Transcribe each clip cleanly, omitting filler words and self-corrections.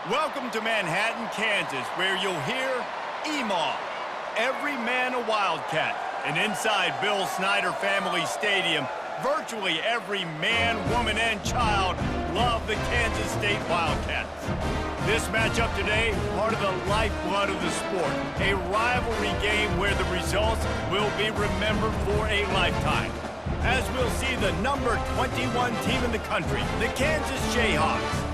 Welcome to Manhattan, Kansas, where you'll hear EMAW, every man a Wildcat. And inside Bill Snyder Family Stadium, virtually every man, woman, and child love the Kansas State Wildcats. This matchup today, part of the lifeblood of the sport, a rivalry game where the results will be remembered for a lifetime. As we'll see the number 21 team in the country, the Kansas Jayhawks,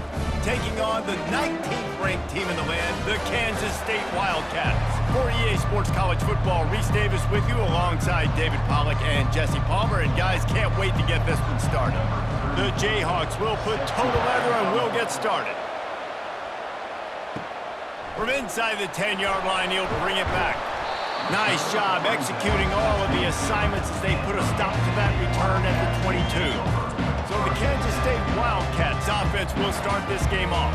taking on the 19th ranked team in the land, the Kansas State Wildcats. For EA Sports College Football, Reese Davis with you alongside David Pollack and Jesse Palmer. And guys, can't wait to get this one started. The Jayhawks will put total leather and we'll get started. From inside the 10-yard line, he'll bring it back. Nice job executing all of the assignments as they put a stop to that return at the 22. So the Kansas State Wildcats offense will start this game off.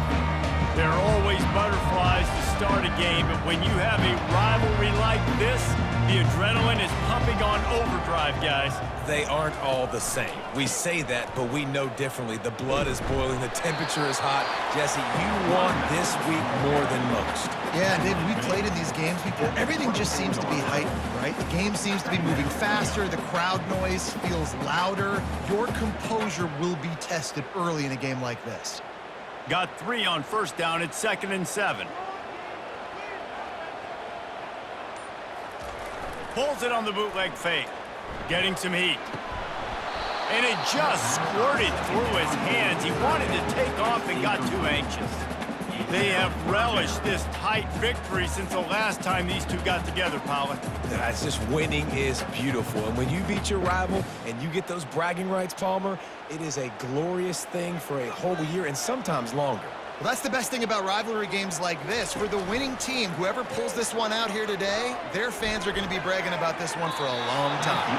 There are always butterflies to start a game, but when you have a rivalry like this, the adrenaline is pumping on overdrive, guys. They aren't all the same. We say that, but we know differently. The blood is boiling, the temperature is hot. Jesse, you want this week more than most. Yeah, David, we played in these games before. Everything just seems to be heightened, right? The game seems to be moving faster. The crowd noise feels louder. Your composure will be tested early in a game like this. Got 3 on first down. It's 2nd and 7. Pulls it on the bootleg fake. Getting some heat. And it just squirted through his hands. He wanted to take off and got too anxious. They have relished this tight victory since the last time these two got together, Pollack. That's just winning is beautiful. And when you beat your rival and you get those bragging rights, Palmer, it is a glorious thing for a whole year and sometimes longer. Well, that's the best thing about rivalry games like this. For the winning team, whoever pulls this one out here today, their fans are going to be bragging about this one for a long time.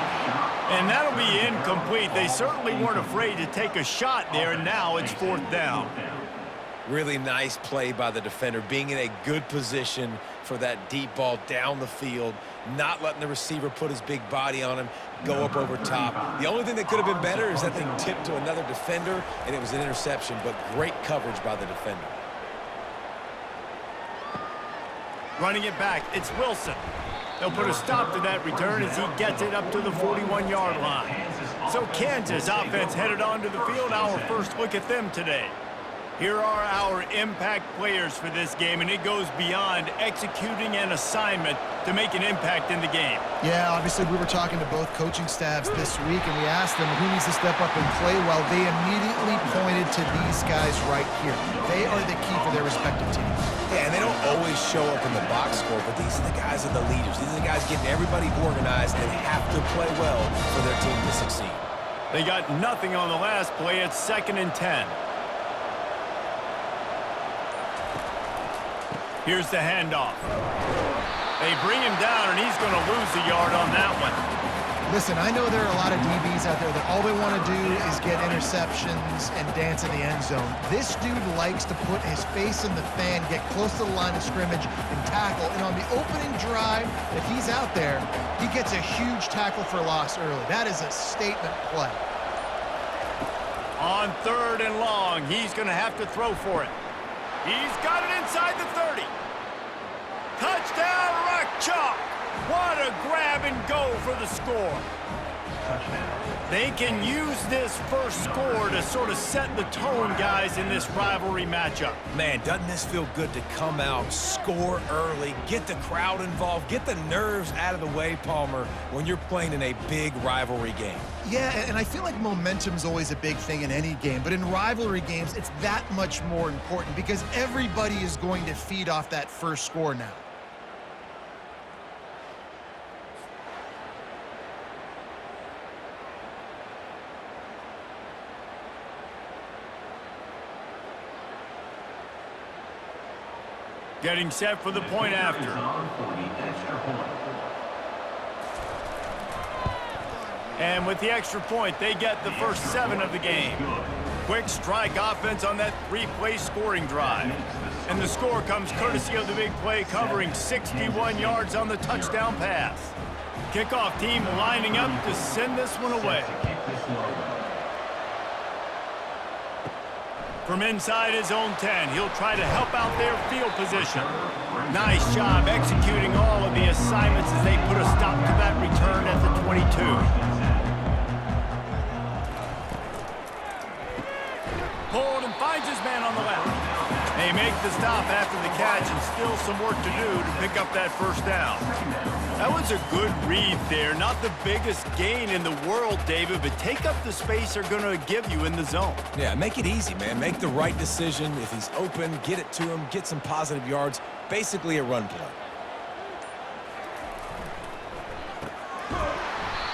And that'll be incomplete. They certainly weren't afraid to take a shot there, and now it's 4th down. Really nice play by the defender, being in a good position for that deep ball down the field, not letting the receiver put his big body on him, go up over top. The only thing that could have been better is that thing tipped to another defender, and it was an interception, but great coverage by the defender. Running it back, it's Wilson. They'll put a stop to that return as he gets it up to the 41-yard line. So Kansas offense headed onto the field. Our first look at them today. Here are our impact players for this game, and it goes beyond executing an assignment to make an impact in the game. Yeah, obviously we were talking to both coaching staffs this week, and we asked them who needs to step up and play well. They immediately pointed to these guys right here. They are the key for their respective teams. Yeah, and they don't always show up in the box score, but these are the guys that are the leaders. These are the guys getting everybody organized and have to play well for their team to succeed. They got nothing on the last play. It's 2nd and 10. Here's the handoff. They bring him down, and he's going to lose a yard on that one. Listen, I know there are a lot of DBs out there that all they want to do is get interceptions and dance in the end zone. This dude likes to put his face in the fan, get close to the line of scrimmage, and tackle. And on the opening drive, if he's out there, he gets a huge tackle for loss early. That is a statement play. On 3rd and long, he's going to have to throw for it. He's got it inside the 30. Touchdown, Rock Chalk. What a grab and go for the score. They can use this first score to sort of set the tone, guys, in this rivalry matchup. Man, doesn't this feel good to come out, score early, get the crowd involved, get the nerves out of the way, Palmer, when you're playing in a big rivalry game? Yeah, and I feel like momentum's always a big thing in any game, but in rivalry games, it's that much more important because everybody is going to feed off that first score now. Getting set for the point after. And with the extra point, they get the first 7 of the game. Quick strike offense on that 3-play scoring drive. And the score comes courtesy of the big play covering 61 yards on the touchdown pass. Kickoff team lining up to send this one away. From inside his own 10, he'll try to help out their field position. Nice job executing all of the assignments as they put a stop to that return at the 22. Pulled and finds his man on the left. They make the stop after the catch and still some work to do to pick up that first down. That was a good read there. Not the biggest gain in the world, David, but take up the space they're going to give you in the zone. Yeah, make it easy, man. Make the right decision. If he's open, get it to him, get some positive yards. Basically a run play.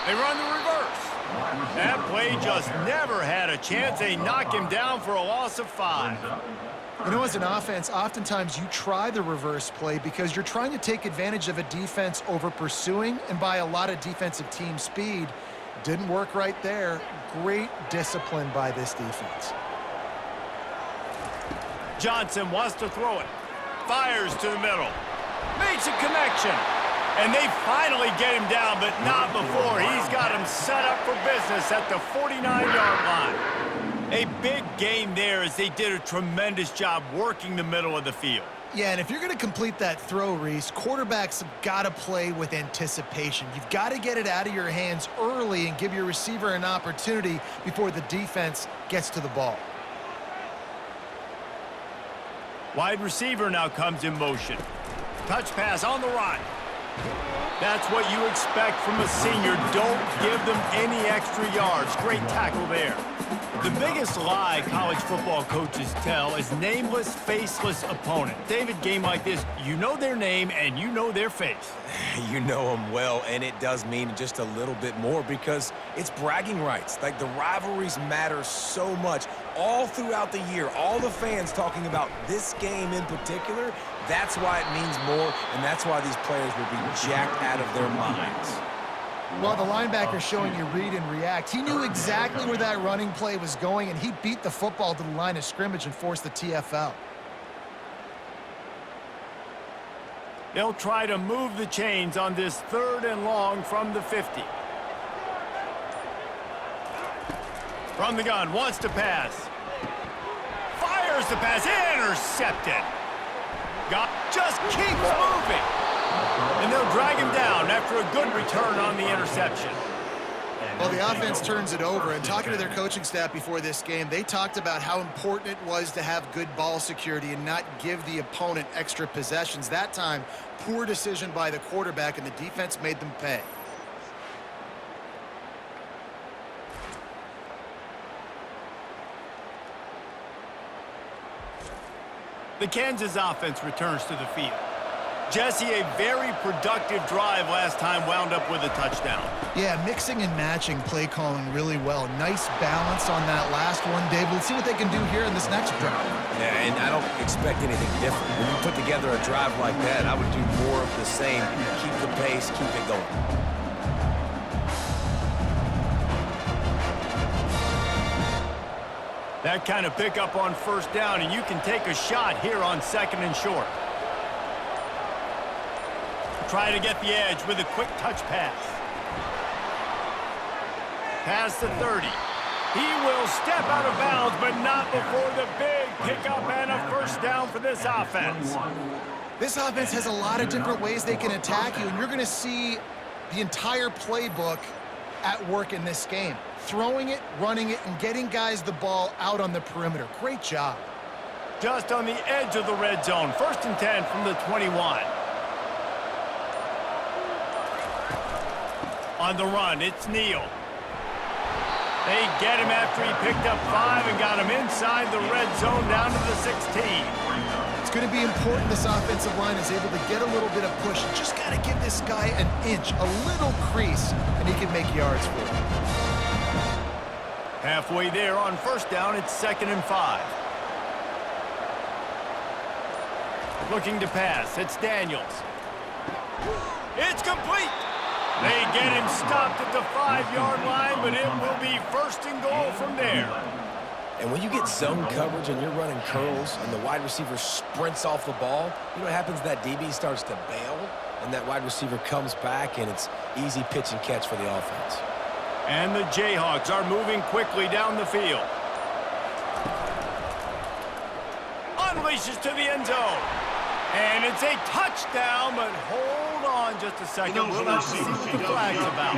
They run the reverse. That play just never had a chance. They knock him down for a loss of 5. You know, as an offense, oftentimes you try the reverse play because you're trying to take advantage of a defense over pursuing and by a lot of defensive team speed. Didn't work right there. Great discipline by this defense. Johnson wants to throw it. Fires to the middle. Makes a connection. And they finally get him down, but not before. He's got him set up for business at the 49-yard line. A big gain there as they did a tremendous job working the middle of the field. Yeah, and if you're going to complete that throw, Reese, quarterbacks have got to play with anticipation. You've got to get it out of your hands early and give your receiver an opportunity before the defense gets to the ball. Wide receiver now comes in motion. Touch pass on the run. That's what you expect from a senior. Don't give them any extra yards. Great tackle there. The biggest lie college football coaches tell is nameless, faceless opponent. David, game like this, you know their name and you know their face. You know them well, and it does mean just a little bit more because it's bragging rights. Like, the rivalries matter so much all throughout the year. All the fans talking about this game in particular, that's why it means more, and that's why these players will be jacked out of their minds. Well, the linebacker's showing you read and react. He knew exactly where that running play was going, and he beat the football to the line of scrimmage and forced the TFL. They'll try to move the chains on this 3rd and long from the 50. From the gun, wants to pass. Fires the pass, intercepted. Just keeps moving. And they'll drag him down after a good return on the interception. Well, the offense turns it over, and talking to their coaching staff before this game, they talked about how important it was to have good ball security and not give the opponent extra possessions. That time, poor decision by the quarterback, and the defense made them pay. The Kansas offense returns to the field. Jesse, a very productive drive last time wound up with a touchdown. Yeah, mixing and matching play calling really well. Nice balance on that last one, Dave. Let's see what they can do here in this next drive. Yeah, and I don't expect anything different. When you put together a drive like that, I would do more of the same. Keep the pace, keep it going. That kind of pickup on first down, and you can take a shot here on 2nd and short. Try to get the edge with a quick touch pass. Past the 30. He will step out of bounds, but not before the big pickup and a first down for this offense. This offense has a lot of different ways they can attack you, and you're going to see the entire playbook at work in this game. Throwing it, running it, and getting guys the ball out on the perimeter. Great job. Just on the edge of the red zone. 1st and 10 from the 21. On the run, it's Neal. They get him after he picked up 5 and got him inside the red zone down to the 16. It's going to be important this offensive line is able to get a little bit of push. You just got to give this guy an inch, a little crease, and he can make yards for you. Halfway there on first down, it's 2nd and 5. Looking to pass, it's Daniels. It's complete. They get him stopped at the 5-yard line, but it will be 1st and goal from there. And when you get zone coverage and you're running curls and the wide receiver sprints off the ball, you know what happens? That DB starts to bail, and that wide receiver comes back, and it's easy pitch and catch for the offense. And the Jayhawks are moving quickly down the field. unleashes to the end zone. And it's a touchdown, but hold on just a second. We'll have to see what the flag's about.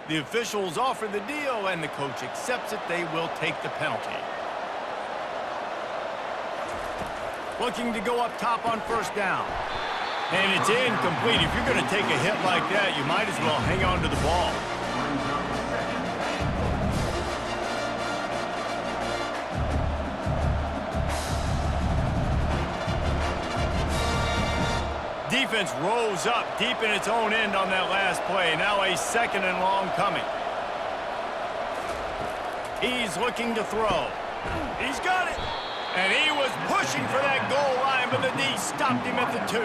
The officials offer the deal, and the coach accepts it. They will take the penalty. Looking to go up top on first down. And it's incomplete. If you're going to take a hit like that, you might as well hang on to the ball. Defense rolls up deep in its own end on that last play. Now a second and long coming. He's looking to throw. He's got it. And he was pushing for that goal line, but the D stopped him at the 2.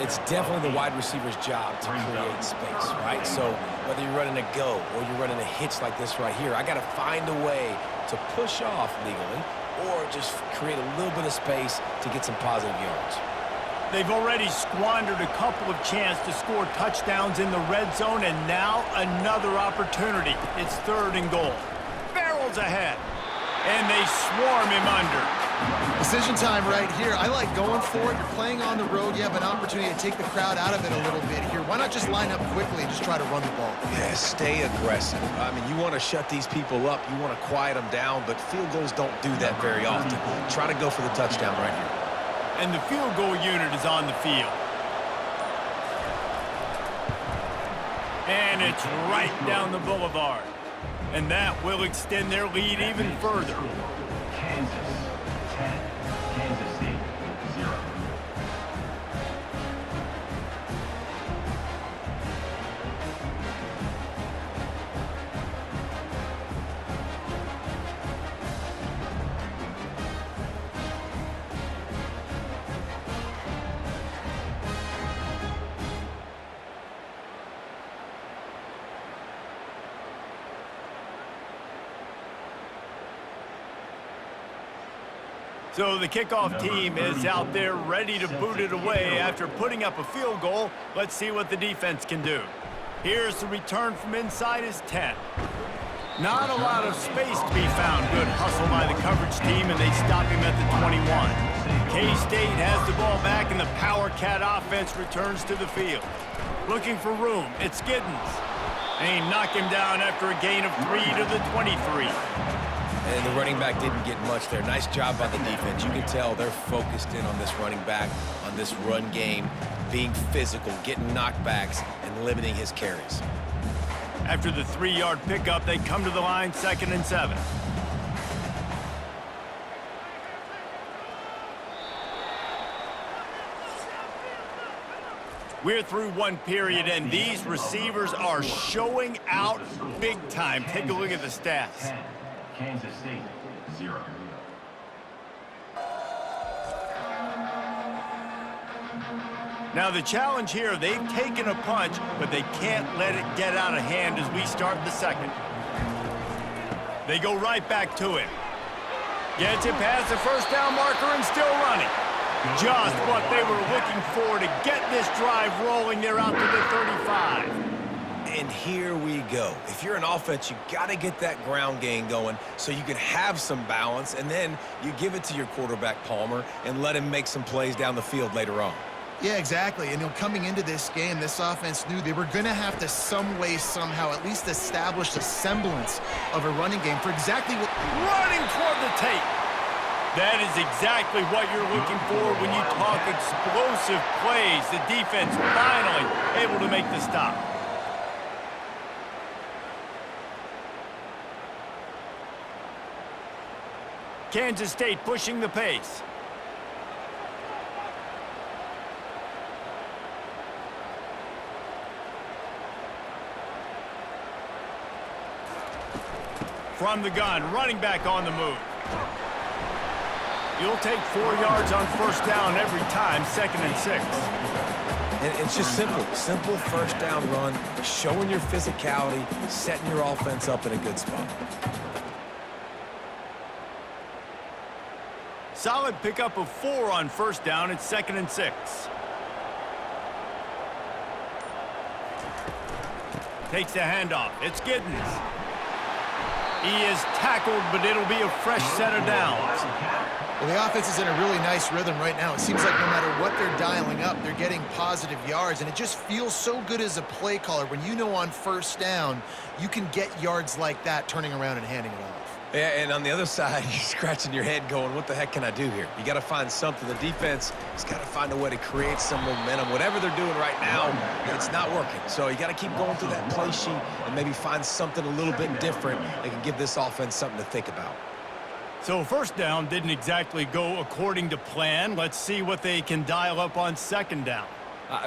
It's definitely the wide receiver's job to create space, right? So whether you're running a go or you're running a hitch like this right here, I got to find a way to push off legally or just create a little bit of space to get some positive yards. They've already squandered a couple of chances to score touchdowns in the red zone, and now another opportunity. It's 3rd and goal. Barrels ahead, and they swarm him under. Decision time right here. I like going for it. You're playing on the road. You have an opportunity to take the crowd out of it a little bit here. Why not just line up quickly and just try to run the ball? Yeah, stay aggressive. I mean, you want to shut these people up. You want to quiet them down, but field goals don't do that very often. Try to go for the touchdown right here. And the field goal unit is on the field. And it's right down the boulevard. And that will extend their lead even further. Kansas 10, Kansas State 0. So the kickoff team is out there ready to boot it away after putting up a field goal. Let's see what the defense can do. Here's the return from inside his 10. Not a lot of space to be found. Good hustle by the coverage team, and they stop him at the 21. K-State has the ball back, and the Power Cat offense returns to the field. Looking for room. It's Giddens. And he knocked him down after a gain of 3 to the 23. And the running back didn't get much there. Nice job by the defense. You can tell they're focused in on this running back, on this run game, being physical, getting knockbacks, and limiting his carries. After the 3-yard pickup, they come to the line, 2nd and 7. We're through one period, and these receivers are showing out big time. Take a look at the stats. 10, Kansas State 0. Now the challenge here, they've taken a punch, but they can't let it get out of hand as we start the second. They go right back to him. Gets it past the first down marker and still running. Just what they were looking for to get this drive rolling. They're out to the 35. And here we go. If you're an offense, you got to get that ground game going so you can have some balance, and then you give it to your quarterback, Palmer, and let him make some plays down the field later on. Yeah, exactly. And coming into this game, this offense knew they were going to have to some way, somehow, at least establish a semblance of a running game for exactly what... Running toward the tape. That is exactly what you're looking for when you talk explosive plays. The defense finally able to make the stop. Kansas State pushing the pace. From the gun, running back on the move. You'll take 4 yards on first down every time, 2nd and 6. And it's just simple. Simple first down run, showing your physicality, setting your offense up in a good spot. Solid pickup of 4 on first down. It's 2nd and 6. Takes the handoff. It's Giddens. He is tackled, but it'll be a fresh set of downs. Well, the offense is in a really nice rhythm right now. It seems like no matter what they're dialing up, they're getting positive yards, and it just feels so good as a play caller when you know on first down you can get yards like that turning around and handing it off. Yeah, and on the other side, you're scratching your head going, what the heck can I do here? You got to find something. The defense has got to find a way to create some momentum. Whatever they're doing right now, it's not working. So you got to keep going through that play sheet and maybe find something a little bit different that can give this offense something to think about. So first down didn't exactly go according to plan. Let's see what they can dial up on second down.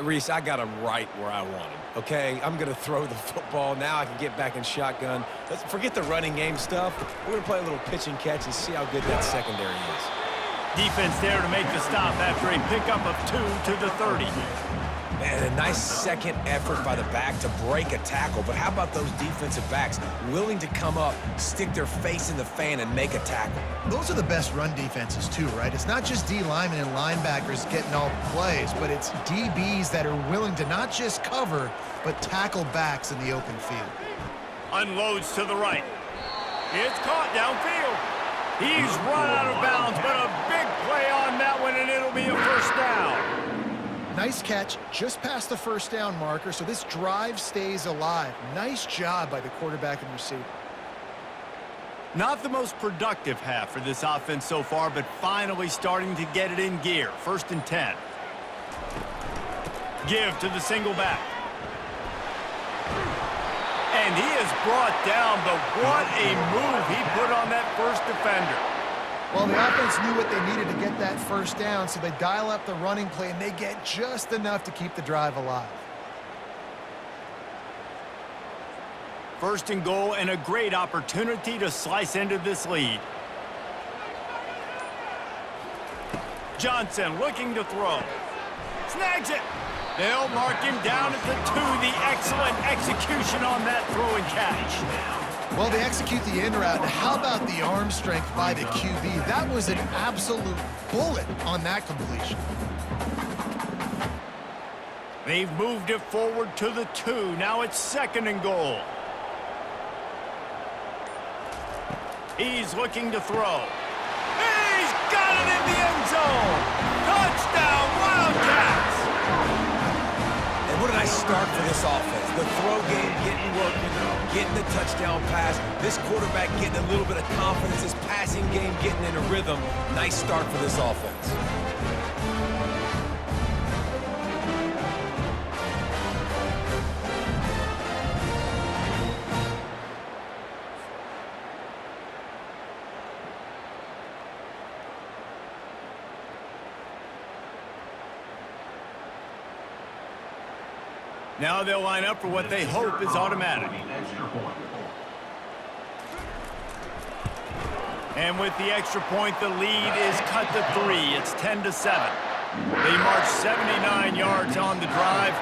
Reese, I got him right where I want him, okay? I'm going to throw the football. Now I can get back in shotgun. Let's forget the running game stuff. We're going to play a little pitch and catch and see how good that secondary is. Defense there to make the stop after a pickup of 2 to the 30. Man, a nice second effort by the back to break a tackle. But how about those defensive backs willing to come up, stick their face in the fan, and make a tackle? Those are the best run defenses too, right? It's not just D linemen and linebackers getting all the plays, but it's DBs that are willing to not just cover, but tackle backs in the open field. Unloads to the right. It's caught downfield. He's run out of bounds, but a big play on that one, and it'll be a first down. Nice catch just past the first down marker, so this drive stays alive. Nice job by the quarterback and receiver. Not the most productive half for this offense so far, but finally starting to get it in gear. 1st and 10. Give to the single back. And he is brought down, but what a move he put on that first defender. Well, the offense knew what they needed to get that first down, so they dial up the running play, and they get just enough to keep the drive alive. 1st and goal, and a great opportunity to slice into this lead. Johnson looking to throw. Snags it. They'll mark him down at the 2. The excellent execution on that throw and catch. Well, they execute the in route. How about the arm strength by the QB? That was an absolute bullet on that completion. They've moved it forward to the 2. Now it's 2nd and goal. He's looking to throw. He's got it in the end zone. Touchdown, Wildcats. And what a nice start for this offense. The throw game getting working, getting the touchdown pass. This quarterback getting a little bit of confidence. This passing game getting in a rhythm. Nice start for this offense. Now they'll line up for what they hope is automatic. And with the extra point, the lead is cut to 3. It's 10 to 7. They marched 79 yards on the drive,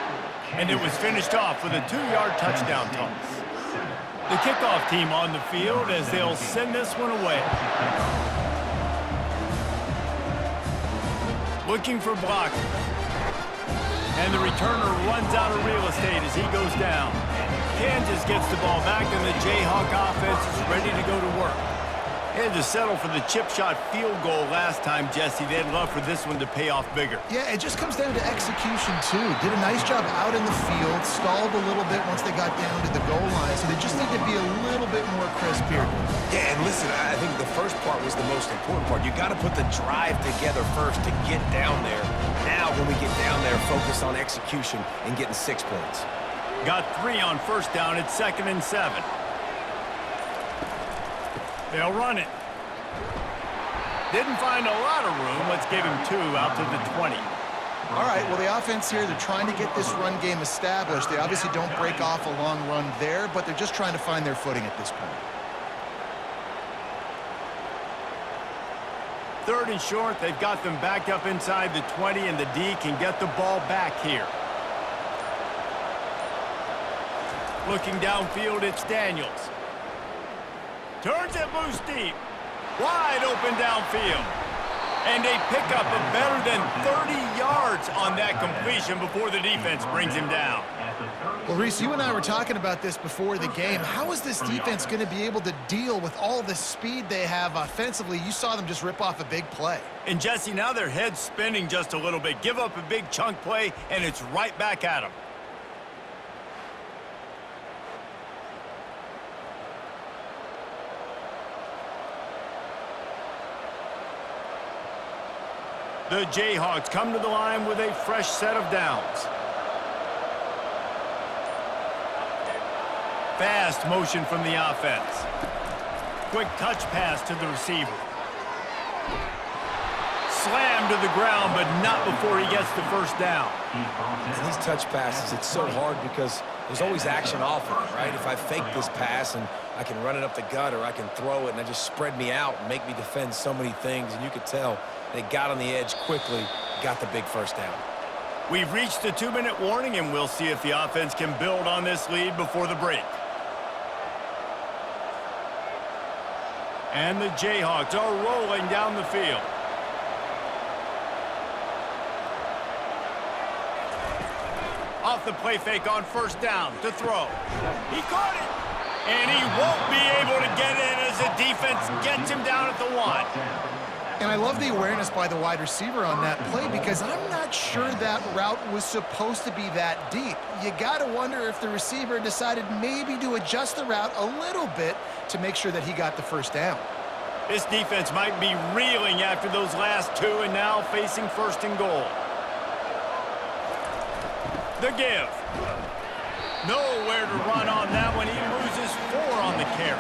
and it was finished off with a 2-yard touchdown toss. The kickoff team on the field as they'll send this one away. Looking for blockers. And the returner runs out of real estate as he goes down. Kansas gets the ball back, and the Jayhawk offense is ready to go to work. They had to settle for the chip shot field goal last time, Jesse. They'd love for this one to pay off bigger. Yeah, it just comes down to execution, too. Did a nice job out in the field, stalled a little bit once they got down to the goal line, so they just need to be a little bit more crisp here. Yeah, and listen, I think the first part was the most important part. You got to put the drive together first to get down there. Now, when we get down there, focus on execution and getting 6 points. Got 3 on first down. It's 2nd and 7. They'll run it. Didn't find a lot of room. Let's give him 2 out to the 20. All right, well, the offense here, they're trying to get this run game established. They obviously don't break off a long run there, but they're just trying to find their footing at this point. 3rd and short. They've got them backed up inside the 20, and the D can get the ball back here. Looking downfield, it's Daniels. Turns it loose deep. Wide open downfield. And a pickup of better than 30 yards on that completion before the defense brings him down. Well, Reese, you and I were talking about this before the game. How is this defense going to be able to deal with all the speed they have offensively? You saw them just rip off a big play. And Jesse, now their head's spinning just a little bit. Give up a big chunk play, and it's right back at them. The Jayhawks come to the line with a fresh set of downs. Fast motion from the offense. Quick touch pass to the receiver. Slam to the ground, but not before he gets the first down. And these touch passes, it's so hard because there's always action off of it, right? If I fake this pass and I can run it up the gut or I can throw it and it just spread me out and make me defend so many things, and you could tell they got on the edge quickly, got the big first down. We've reached the 2-minute warning, and we'll see if the offense can build on this lead before the break. And the Jayhawks are rolling down the field. Off the play fake on first down to throw. He caught it. And he won't be able to get in as the defense gets him down at the 1. And I love the awareness by the wide receiver on that play because I'm not sure that route was supposed to be that deep. You got to wonder if the receiver decided maybe to adjust the route a little bit to make sure that he got the first down. This defense might be reeling after those last 2 and now facing first and goal. The give. Nowhere to run on that one. He loses 4 on the carry.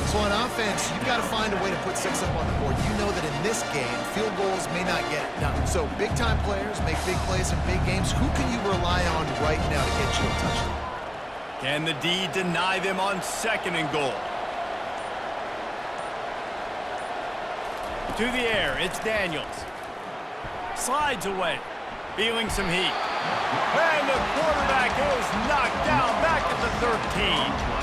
So on offense, you've got to find a way to put 6 up on the board. You know that in this game, field goals may not get it done. So big-time players make big plays in big games. Who can you rely on right now to get you a touchdown? Can the D deny them on second and goal? To the air, it's Daniels. Slides away, feeling some heat. And the quarterback is knocked down back at the 13.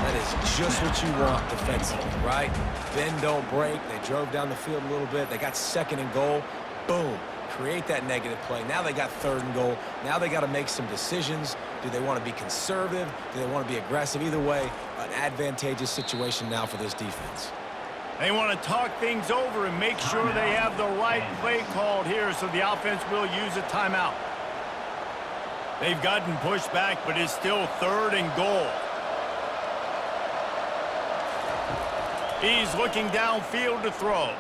That is just what you want defensively, right? Bend, don't break. They drove down the field a little bit. They got second and goal. Boom. Create that negative play. Now they got third and goal. Now they got to make some decisions. Do they want to be conservative? Do they want to be aggressive? Either way, an advantageous situation now for this defense. They want to talk things over and make sure they have the right play called here, so the offense will use a timeout. They've gotten pushed back, but it's still third and goal. He's looking downfield to throw.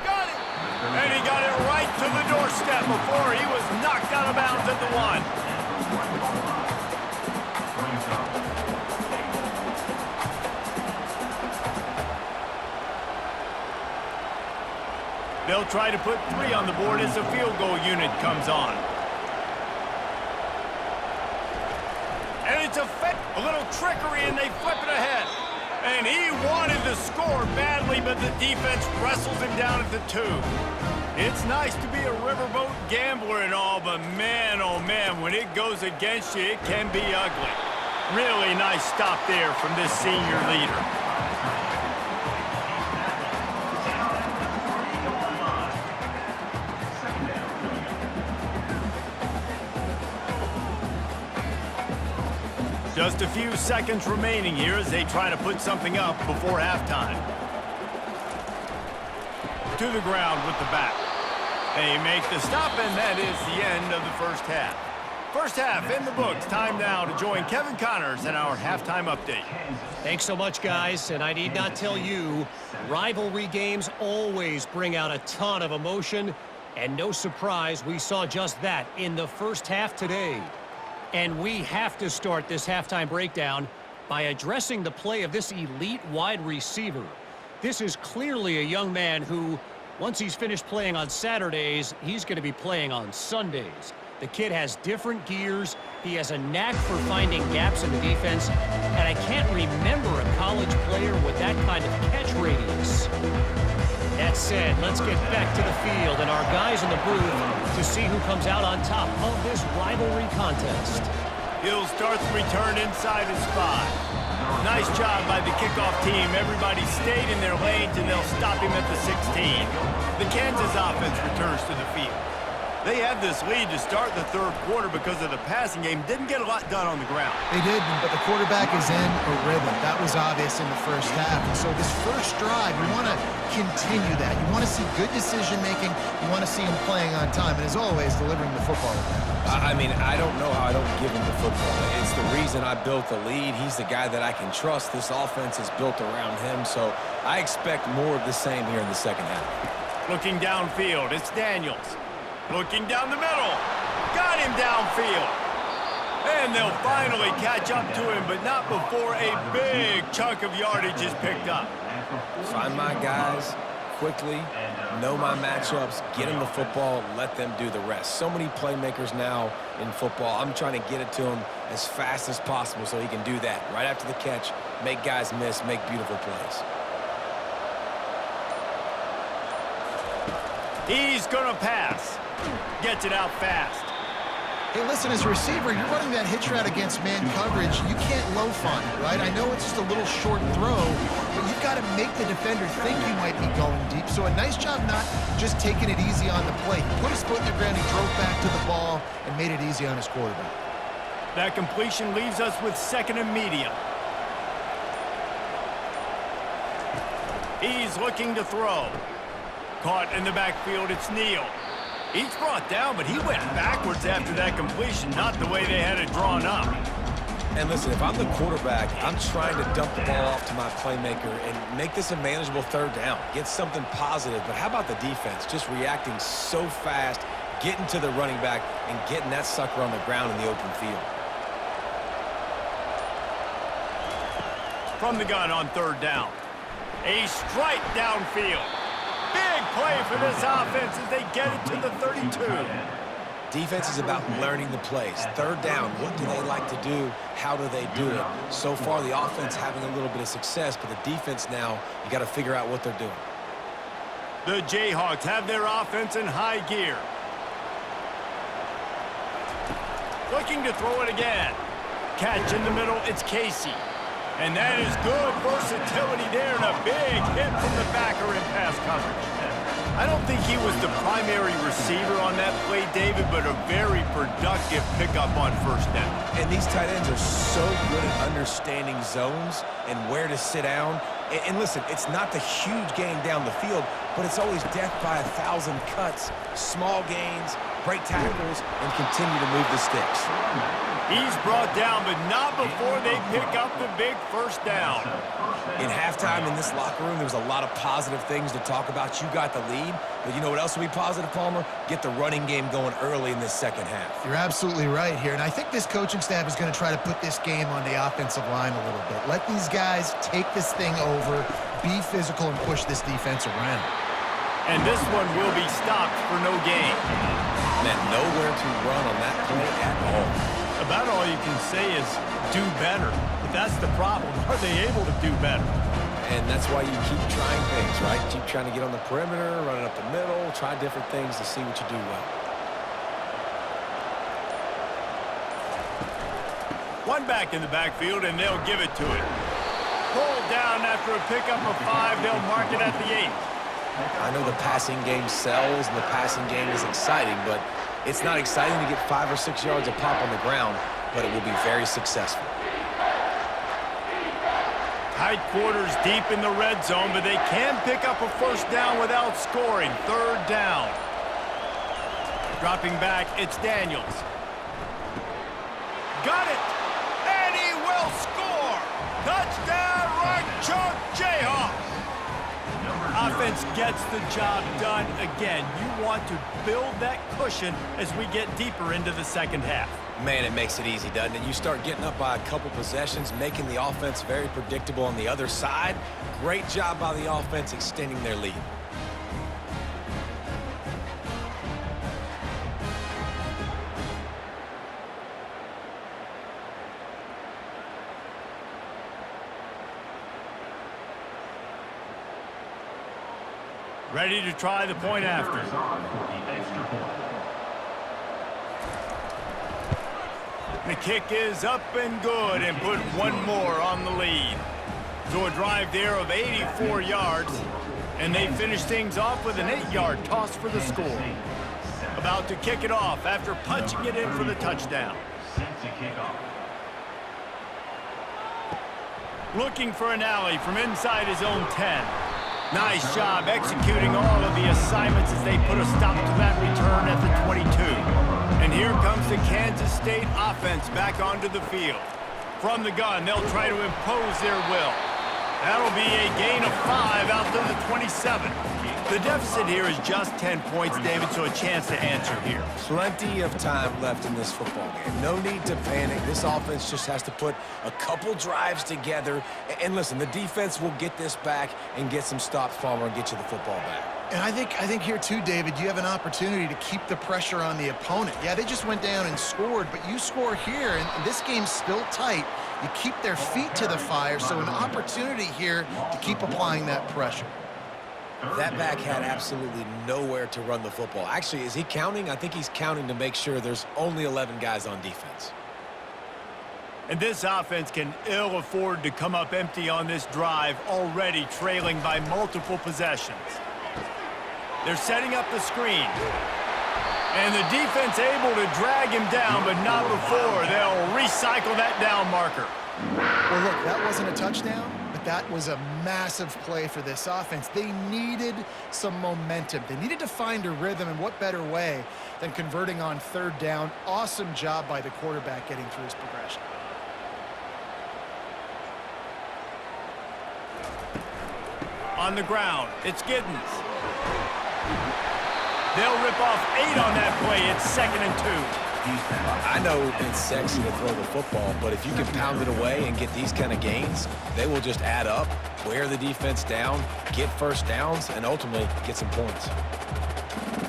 Got it! And he got it right to the doorstep before he was knocked out of bounds at the 1. They'll try to put 3 on the board as the field goal unit comes on. And it's a little trickery, and they flip it ahead. And he wanted to score badly, but the defense wrestles him down at the 2. It's nice to be a riverboat gambler and all, but man, oh man, when it goes against you, it can be ugly. Really nice stop there from this senior leader. Just a few seconds remaining here as they try to put something up before halftime. To the ground with the back. They make the stop, and that is the end of the first half. First half in the books. Time now to join Kevin Connors in our halftime update. Thanks so much, guys. And I need not tell you, rivalry games always bring out a ton of emotion. And no surprise, we saw just that in the first half today. And we have to start this halftime breakdown by addressing the play of this elite wide receiver. This is clearly a young man who, once he's finished playing on Saturdays, he's going to be playing on Sundays. The kid has different gears. He has a knack for finding gaps in the defense. And I can't remember a college player with that kind of catch radius. That said, let's get back to the field and our guys in the booth to see who comes out on top of this rivalry contest. He'll start the return inside his 5. Nice job by the kickoff team. Everybody stayed in their lanes, and they'll stop him at the 16. The Kansas offense returns to the field. They had this lead to start the third quarter because of the passing game. Didn't get a lot done on the ground. They did, but the quarterback is in a rhythm. That was obvious in the first half. And so this first drive, you want to continue that. You want to see good decision-making. You want to see him playing on time. And as always, delivering the football. I mean, I don't know how I don't give him the football. It's the reason I built the lead. He's the guy that I can trust. This offense is built around him. So I expect more of the same here in the second half. Looking downfield, it's Daniels. Looking down the middle. Got him downfield. And they'll finally catch up to him, but not before a big chunk of yardage is picked up. Find my guys quickly, know my matchups, get them the football, let them do the rest. So many playmakers now in football. I'm trying to get it to him as fast as possible so he can do that. Right after the catch, make guys miss, make beautiful plays. He's going to pass. Gets it out fast. Hey, listen, as a receiver, you're running that hitch route against man coverage. You can't loaf on it, right? I know it's just a little short throw, but you've got to make the defender think you might be going deep. So a nice job not just taking it easy on the play. He put his foot in the ground, he drove back to the ball, and made it easy on his quarterback. That completion leaves us with second and medium. He's looking to throw. Caught in the backfield, it's Neal. He's brought down, but he went backwards after that completion, not the way they had it drawn up. And listen, if I'm the quarterback, I'm trying to dump the ball off to my playmaker and make this a manageable third down. Get something positive. But how about the defense? Just reacting so fast, getting to the running back, and getting that sucker on the ground in the open field. From the gun on third down. A strike downfield. Big play for this offense as they get it to the 32. Defense is about learning the plays. Third down, what do they like to do? How do they do it? So far, the offense having a little bit of success, but the defense now, you got to figure out what they're doing. The Jayhawks have their offense in high gear. Looking to throw it again. Catch in the middle, it's Casey. And that is good versatility there and a big hit from the backer in pass coverage. I don't think he was the primary receiver on that play, David, but a very productive pickup on first down. And these tight ends are so good at understanding zones and where to sit down. And listen, it's not the huge gain down the field, but it's always death by 1,000 cuts, small gains, break tackles, and continue to move the sticks. He's brought down, but not before they pick up the big first down. In halftime in this locker room, there was a lot of positive things to talk about. You got the lead, but you know what else will be positive, Palmer? Get the running game going early in this second half. You're absolutely right here, and I think this coaching staff is going to try to put this game on the offensive line a little bit. Let these guys take this thing over, be physical, and push this defense around. And this one will be stopped for no gain. Man, nowhere to run on that play at all. About all you can say is do better. But that's the problem. Are they able to do better? And that's why you keep trying things, right? Keep trying to get on the perimeter, running up the middle, try different things to see what you do well. One back in the backfield, and they'll give it to it. Pulled down after a pickup of 5. They'll mark it at the 8. I know the passing game sells and the passing game is exciting, but it's not exciting to get 5 or 6 yards a pop on the ground, but it will be very successful. Tight quarters deep in the red zone, but they can pick up a first down without scoring. Third down. Dropping back, it's Daniels. Got it! And he will score! Touchdown, right chunk, Jayhawks! Offense gets the job done again. You want to build that cushion as we get deeper into the second half. Man, it makes it easy, doesn't it? You start getting up by a couple possessions, making the offense very predictable on the other side. Great job by the offense extending their lead. Ready to try the point after. The kick is up and good and put one more on the lead. So a drive there of 84 yards, and they finish things off with an 8-yard toss for the score. about to kick it off after punching it in for the touchdown. Set to kick off. Looking for an alley from inside his own 10. Nice job executing all of the assignments as they put a stop to that return at the 22. And here comes the Kansas State offense back onto the field. From the gun, they'll try to impose their will. That'll be a gain of 5 out to the 27. The deficit here is just 10 points, David, so a chance to answer here. Plenty of time left in this football game. No need to panic. This offense just has to put a couple drives together. And listen, the defense will get this back and get some stops, Palmer, and get you the football back. And I think here too, David, you have an opportunity to keep the pressure on the opponent. Yeah, they just went down and scored, but you score here, and this game's still tight. You keep their feet to the fire, so an opportunity here to keep applying that pressure. That back had absolutely nowhere to run the football. Actually, is he counting? I think he's counting to make sure there's only 11 guys on defense. And this offense can ill afford to come up empty on this drive, already trailing by multiple possessions. They're setting up the screen. And the defense able to drag him down, but not before they'll recycle that down marker. Well, look, that wasn't a touchdown, but that was a massive play for this offense. They needed some momentum. They needed to find a rhythm, and what better way than converting on third down. Awesome job by the quarterback getting through his progression. On the ground, it's Giddens. They'll rip off 8 on that play. It's 2nd and 2. I know it's sexy to throw the football, but if you can pound it away and get these kind of gains, they will just add up, wear the defense down, get first downs, and ultimately get some points.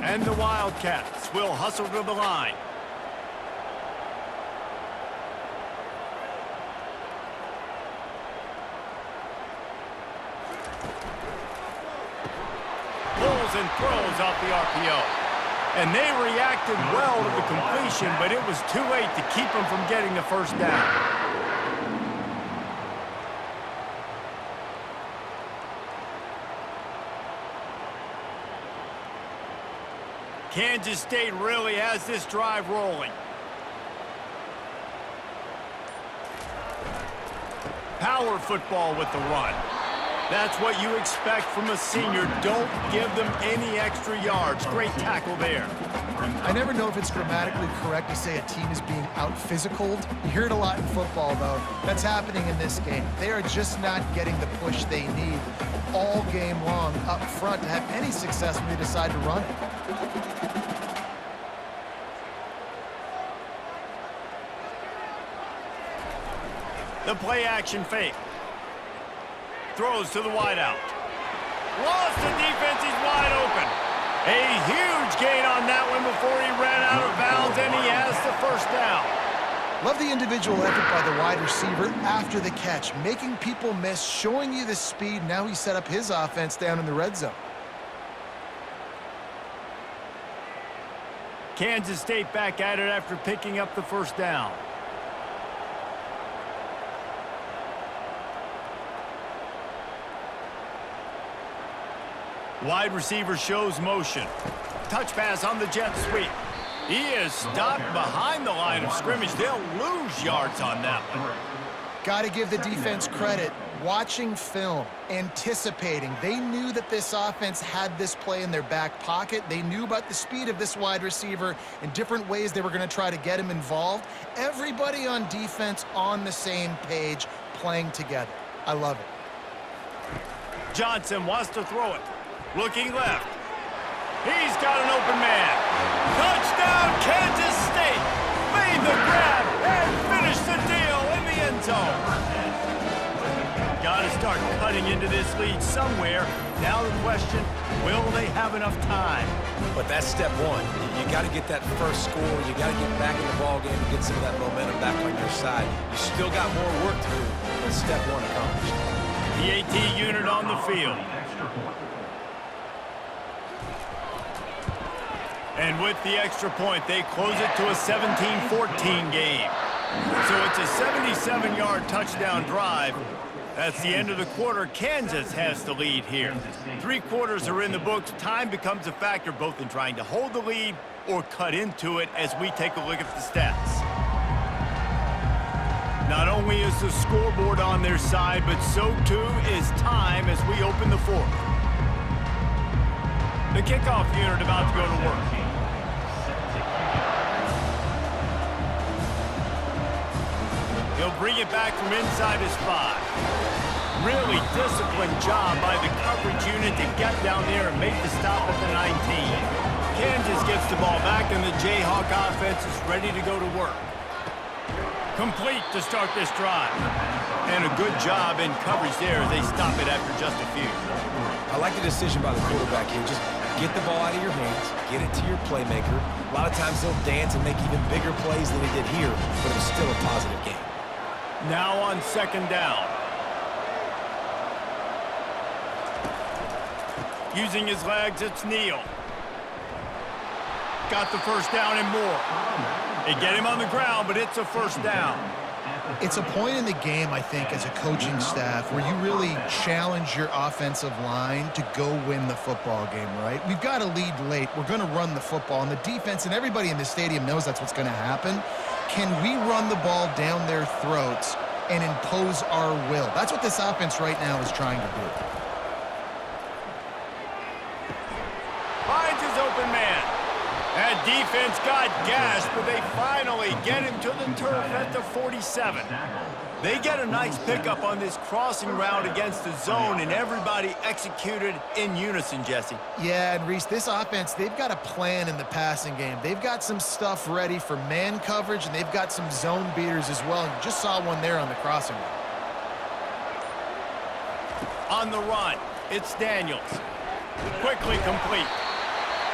And the Wildcats will hustle to the line. Pulls and throws off the RPO. And they reacted well to the completion, but it was too late to keep them from getting the first down. Kansas State really has this drive rolling. Power football with the run. That's what you expect from a senior. Don't give them any extra yards. Great tackle there. I never know if it's grammatically correct to say a team is being out-physicaled. You hear it a lot in football, though. That's happening in this game. They are just not getting the push they need all game long up front to have any success when they decide to run it. The play-action fake. Throws to the wideout. Lost the defense, he's wide open. A huge gain on that one before he ran out of bounds, and he has the first down. Love the individual effort by the wide receiver after the catch, making people miss, showing you the speed. Now he set up his offense down in the red zone. Kansas State back at it after picking up the first down. Wide receiver shows motion. Touch pass on the jet sweep. He is stopped behind the line of scrimmage. They'll lose yards on that one. Got to give the defense credit. Watching film, anticipating. They knew that this offense had this play in their back pocket. They knew about the speed of this wide receiver and different ways they were going to try to get him involved. Everybody on defense on the same page, playing together. I love it. Johnson wants to throw it. Looking left. He's got an open man. Touchdown, Kansas State. Made the grab and finished the deal in the end zone. Got to start cutting into this lead somewhere. Now the question, will they have enough time? But that's step one. You got to get that first score. You got to get back in the ball game and get some of that momentum back on your side. You still got more work to do, but step one accomplished. The AT unit on the field. And with the extra point, they close it to a 17-14 game. So it's a 77-yard touchdown drive. That's the end of the quarter. Kansas has the lead here. 3 quarters are in the books. Time becomes a factor both in trying to hold the lead or cut into it as we take a look at the stats. Not only is the scoreboard on their side, but so too is time as we open the fourth. The kickoff unit about to go to work. He'll bring it back from inside his 5. Really disciplined job by the coverage unit to get down there and make the stop at the 19. Kansas gets the ball back, and the Jayhawk offense is ready to go to work. Complete to start this drive. And a good job in coverage there as they stop it after just a few. I like the decision by the quarterback here. Just get the ball out of your hands, get it to your playmaker. A lot of times they'll dance and make even bigger plays than he did here, but it was still a positive game. Now on second down. Using his legs, it's Neal. Got the first down and more. They get him on the ground, but it's a first down. It's a point in the game, I think, as a coaching staff where you really challenge your offensive line to go win the football game, right? We've got a lead late. We're going to run the football, and the defense and everybody in the stadium knows that's what's going to happen. Can we run the ball down their throats and impose our will? That's what this offense right now is trying to do. Finds his open man. That defense got gashed, but they finally get him to the turf at the 47. They get a nice pickup on this crossing route against the zone, and everybody executed in unison, Jesse. Yeah, and Reese, this offense, they've got a plan in the passing game. They've got some stuff ready for man coverage, and they've got some zone beaters as well. You just saw one there on the crossing route. On the run, it's Daniels. Quickly complete.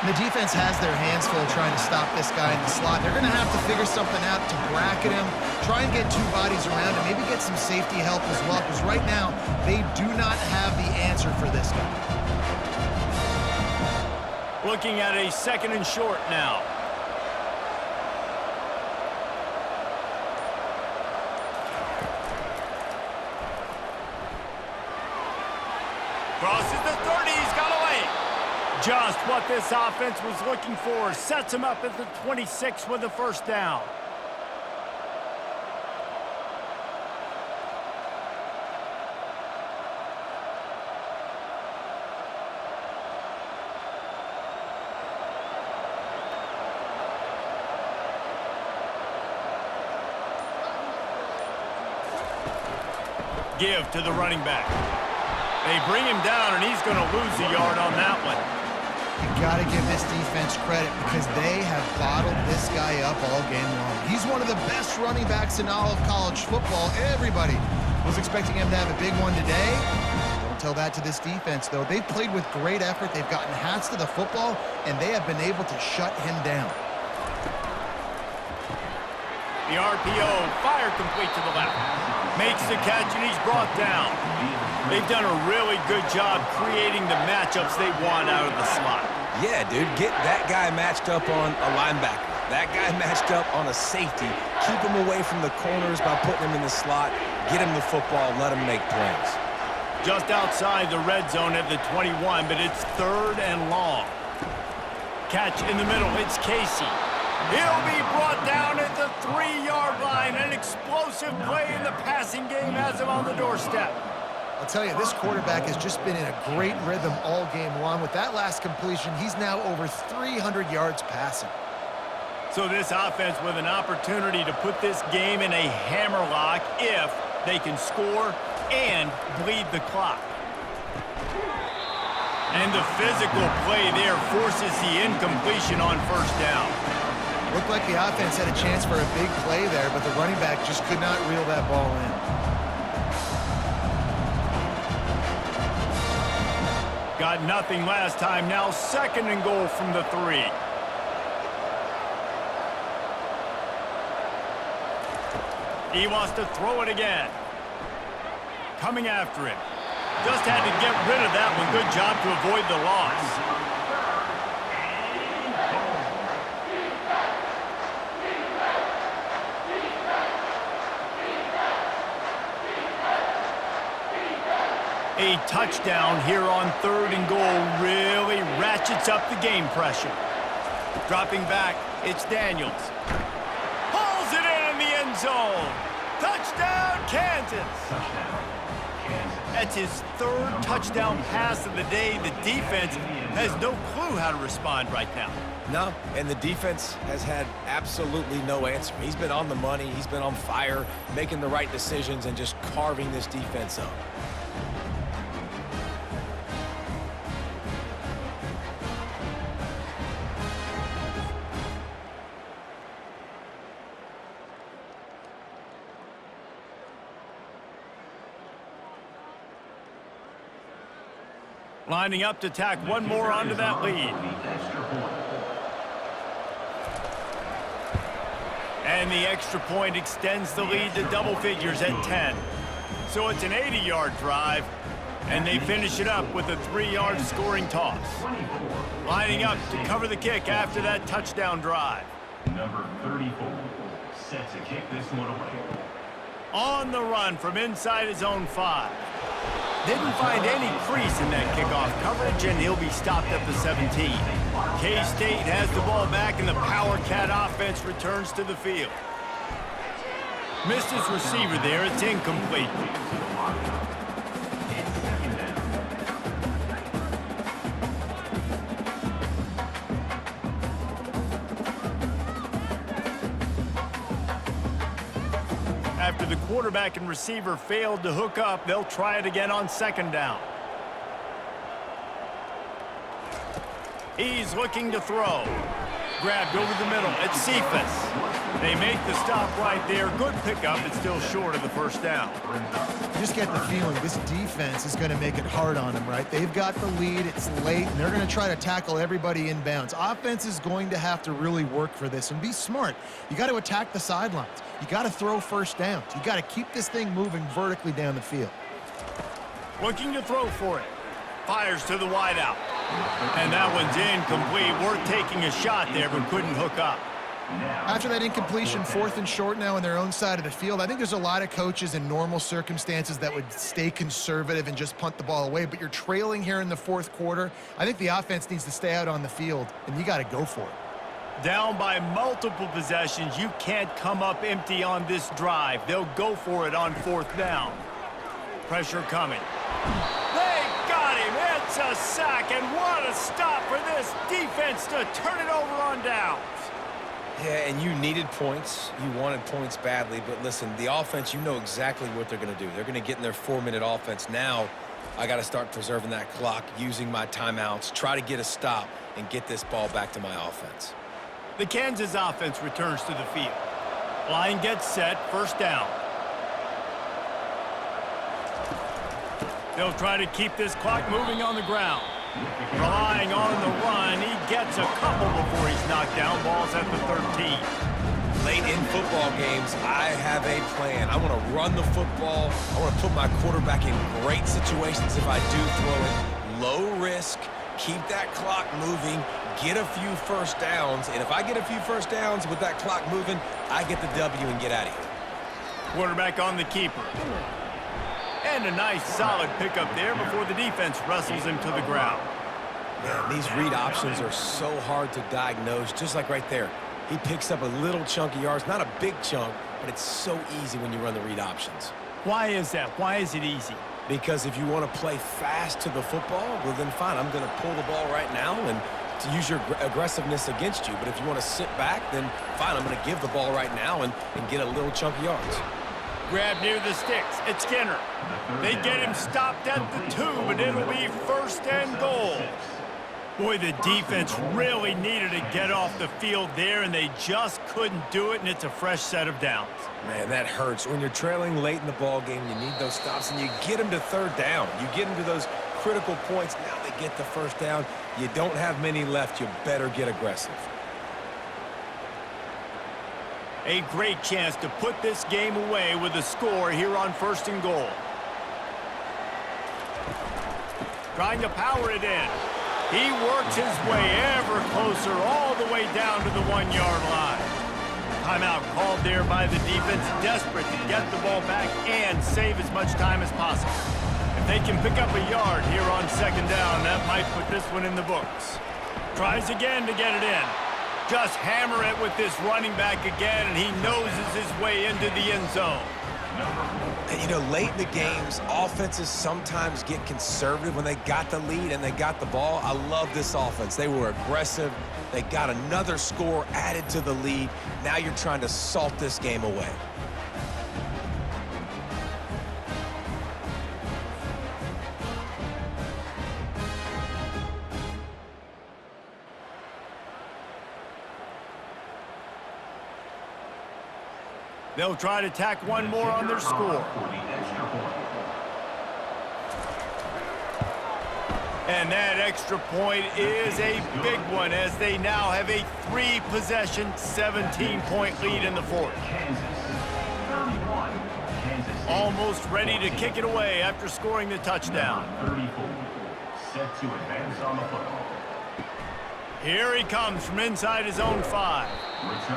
The defense has their hands full trying to stop this guy in the slot. They're going to have to figure something out to bracket him, try and get two bodies around him, maybe get some safety help as well, because right now they do not have the answer for this guy. Looking at a second and short now. Crosses the 30, he's got away. Just what this offense was looking for. Sets him up at the 26 with the first down. Give to the running back. They bring him down, and he's going to lose a yard on that one. You got to give this defense credit because they have bottled this guy up all game long. He's one of the best running backs in all of college football. Everybody was expecting him to have a big one today. Don't tell that to this defense, though. They've played with great effort. They've gotten hats to the football, and they have been able to shut him down. The RPO, fire complete to the left. Makes the catch, and he's brought down. They've done a really good job creating the matchups they want out of the slot. Yeah, dude, get that guy matched up on a linebacker. That guy matched up on a safety. Keep him away from the corners by putting him in the slot. Get him the football, let him make plays. Just outside the red zone at the 21, but it's third and long. Catch in the middle, it's Casey. He'll be brought down at the 3-yard line. An explosive play in the passing game has him on the doorstep. I'll tell you, this quarterback has just been in a great rhythm all game long. With that last completion, he's now over 300 yards passing. So this offense with an opportunity to put this game in a hammerlock if they can score and bleed the clock. And the physical play there forces the incompletion on first down. Looked like the offense had a chance for a big play there, but the running back just could not reel that ball in. Got nothing last time. Now second and goal from the 3. He wants to throw it again. Coming after him. Just had to get rid of that one. Good job to avoid the loss. A touchdown here on third and goal really ratchets up the game pressure. Dropping back, it's Daniels. Pulls it in the end zone. Touchdown, Kansas. Touchdown, Kansas. That's his third touchdown pass of the day. The defense has no clue how to respond right now. No, and the defense has had absolutely no answer. He's been on the money. He's been on fire, making the right decisions and just carving this defense up. Lining up to tack one more onto that lead. Extra point. And the extra point extends the lead to double figures at 10. So it's an 80-yard drive, and they finish it up with a 3-yard scoring toss. Lining up to cover the kick after that touchdown drive. Number 34, set to kick this one away. On the run from inside his own 5. Didn't find any crease in that kickoff coverage, and he'll be stopped at the 17. K-State has the ball back, and the Power Cat offense returns to the field. Missed his receiver there. It's incomplete. After the quarterback and receiver failed to hook up, they'll try it again on second down. He's looking to throw. Grabbed over the middle. It's Cephas. They make the stop right there. Good pickup. It's still short of the first down. You just get the feeling this defense is going to make it hard on them, right? They've got the lead. It's late, and they're going to try to tackle everybody inbounds. Offense is going to have to really work for this and be smart. You got to attack the sidelines. You got to throw first downs. You got to keep this thing moving vertically down the field. Looking to throw for it. Fires to the wideout. And that one's incomplete. Worth taking a shot there, but couldn't hook up. After that incompletion, 4th and short now on their own side of the field, I think there's a lot of coaches in normal circumstances that would stay conservative and just punt the ball away. But you're trailing here in the 4th quarter. I think the offense needs to stay out on the field, and you got to go for it. Down by multiple possessions. You can't come up empty on this drive. They'll go for it on 4th down. Pressure coming. They got him. It's a sack, and what a stop for this defense to turn it over on downs. Yeah, and you needed points. You wanted points badly. But listen, the offense, you know exactly what they're going to do. They're going to get in their 4-minute offense. Now, I got to start preserving that clock, using my timeouts, try to get a stop, and get this ball back to my offense. The Kansas offense returns to the field. Line gets set, first down. They'll try to keep this clock moving on the ground. Relying on the run, he gets a couple before he's knocked down. Ball's at the 13. Late in football games, I have a plan. I want to run the football. I want to put my quarterback in great situations if I do throw it. Low risk, keep that clock moving, get a few first downs. And if I get a few first downs with that clock moving, I get the W and get out of here. Quarterback on the keeper. And a nice solid pickup there before the defense wrestles him to the ground. Man, these read options are so hard to diagnose, just like right there. He picks up a little chunk of yards, not a big chunk, but it's so easy when you run the read options. Why is that? Why is it easy? Because if you want to play fast to the football, well then fine, I'm going to pull the ball right now and to use your aggressiveness against you. But if you want to sit back, then fine, I'm going to give the ball right now and get a little chunk of yards. Grab near the sticks. It's Skinner. They get him stopped at the 2, but it'll be first and goal. Boy, the defense really needed to get off the field there, and they just couldn't do it, and it's a fresh set of downs. Man, that hurts. When you're trailing late in the ball game, you need those stops, and you get them to 3rd down. You get them to those critical points. Now they get the first down. You don't have many left. You better get aggressive. A great chance to put this game away with a score here on 1st and goal. Trying to power it in. He works his way ever closer all the way down to the 1-yard line. Timeout called there by the defense, desperate to get the ball back and save as much time as possible. If they can pick up a yard here on 2nd down, that might put this one in the books. Tries again to get it in. Just hammer it with this running back again, and he noses his way into the end zone. And, you know, late in the games, offenses sometimes get conservative when they got the lead and they got the ball. I love this offense. They were aggressive. They got another score added to the lead. Now you're trying to salt this game away. They'll try to tack one more on their score. And that extra point is a big one as they now have a 3-possession, 17-point lead in the fourth. Almost ready to kick it away after scoring the touchdown. Set to advance on the football. Here he comes from inside his own 5.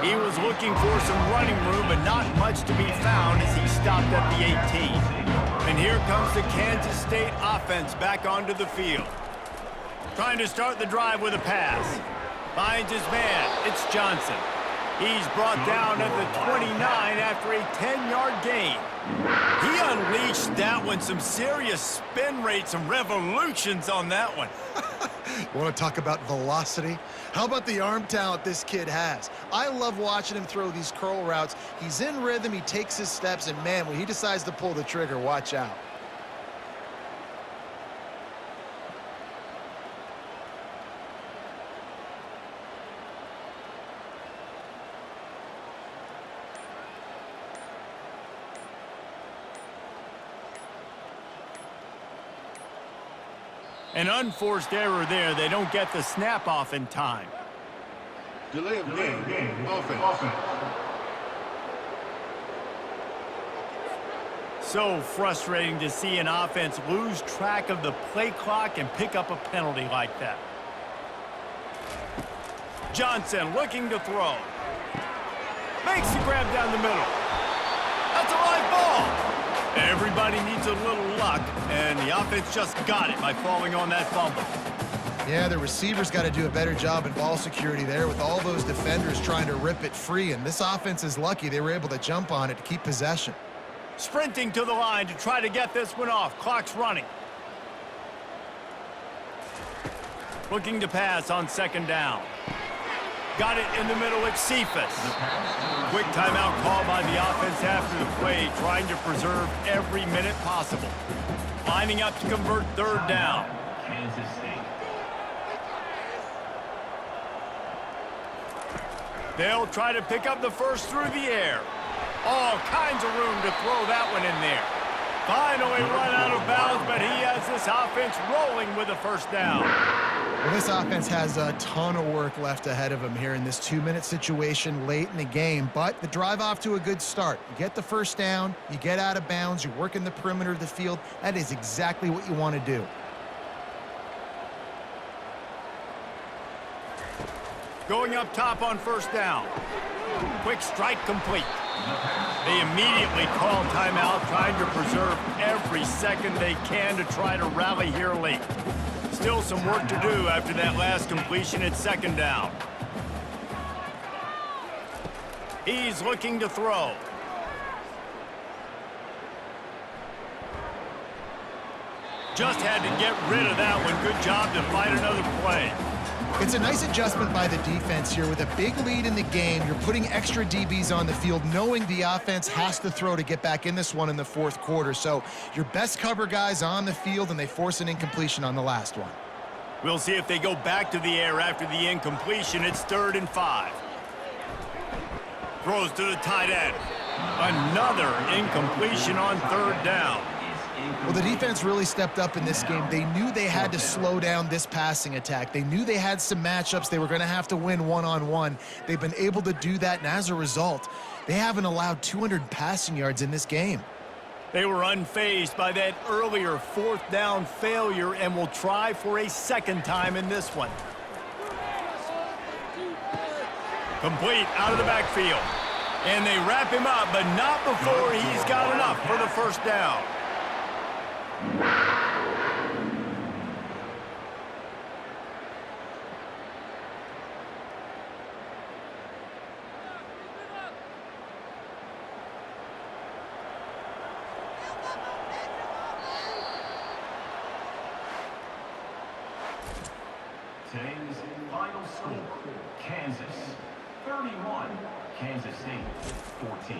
He was looking for some running room, but not much to be found as he stopped at the 18. And here comes the Kansas State offense back onto the field. Trying to start the drive with a pass. Finds his man. It's Johnson. He's brought down at the 29 after a 10-yard gain. He unleashed that one. Some serious spin rate, some revolutions on that one. You want to talk about velocity? How about the arm talent this kid has? I love watching him throw these curl routes. He's in rhythm, he takes his steps, and man, when he decides to pull the trigger, watch out. An unforced error there. They don't get the snap off in time. Delay of game. Offense. So frustrating to see an offense lose track of the play clock and pick up a penalty like that. Johnson looking to throw. Makes the grab down the middle. That's a live ball. Everybody needs a little luck, and the offense just got it by falling on that fumble. Yeah, the receivers got to do a better job in ball security there with all those defenders trying to rip it free, and this offense is lucky they were able to jump on it to keep possession. Sprinting to the line to try to get this one off. Clock's running. Looking to pass on second down. Got it in the middle, it's Cephas. Quick timeout call by the offense after the play, trying to preserve every minute possible. Lining up to convert third down. Kansas State. They'll try to pick up the first through the air. All kinds of room to throw that one in there. Finally run out of bounds, but he has this offense rolling with a first down. Well, this offense has a ton of work left ahead of them here in this 2-minute situation late in the game, but the drive off to a good start. You get the first down, you get out of bounds, you work in the perimeter of the field. That is exactly what you want to do. Going up top on first down. Quick strike complete. They immediately call timeout, trying to preserve every second they can to try to rally here late. Still some work to do after that last completion at second down. He's looking to throw. Just had to get rid of that one. Good job to fight another play. It's a nice adjustment by the defense here. With a big lead in the game, you're putting extra DBs on the field, knowing the offense has to throw to get back in this one in the fourth quarter. So your best cover guys on the field, and they force an incompletion on the last one. We'll see if they go back to the air after the incompletion. It's 3rd and 5. Throws to the tight end. Another incompletion on third down. Well, the defense really stepped up in this game. They knew they had to slow down this passing attack. They knew they had some matchups they were going to have to win one-on-one. They've been able to do that, and as a result, they haven't allowed 200 passing yards in this game. They were unfazed by that earlier 4th down failure and will try for a second time in this one. Complete out of the backfield. And they wrap him up, but not before he's got enough for the first down. Today's final score, Kansas 31, Kansas State 14.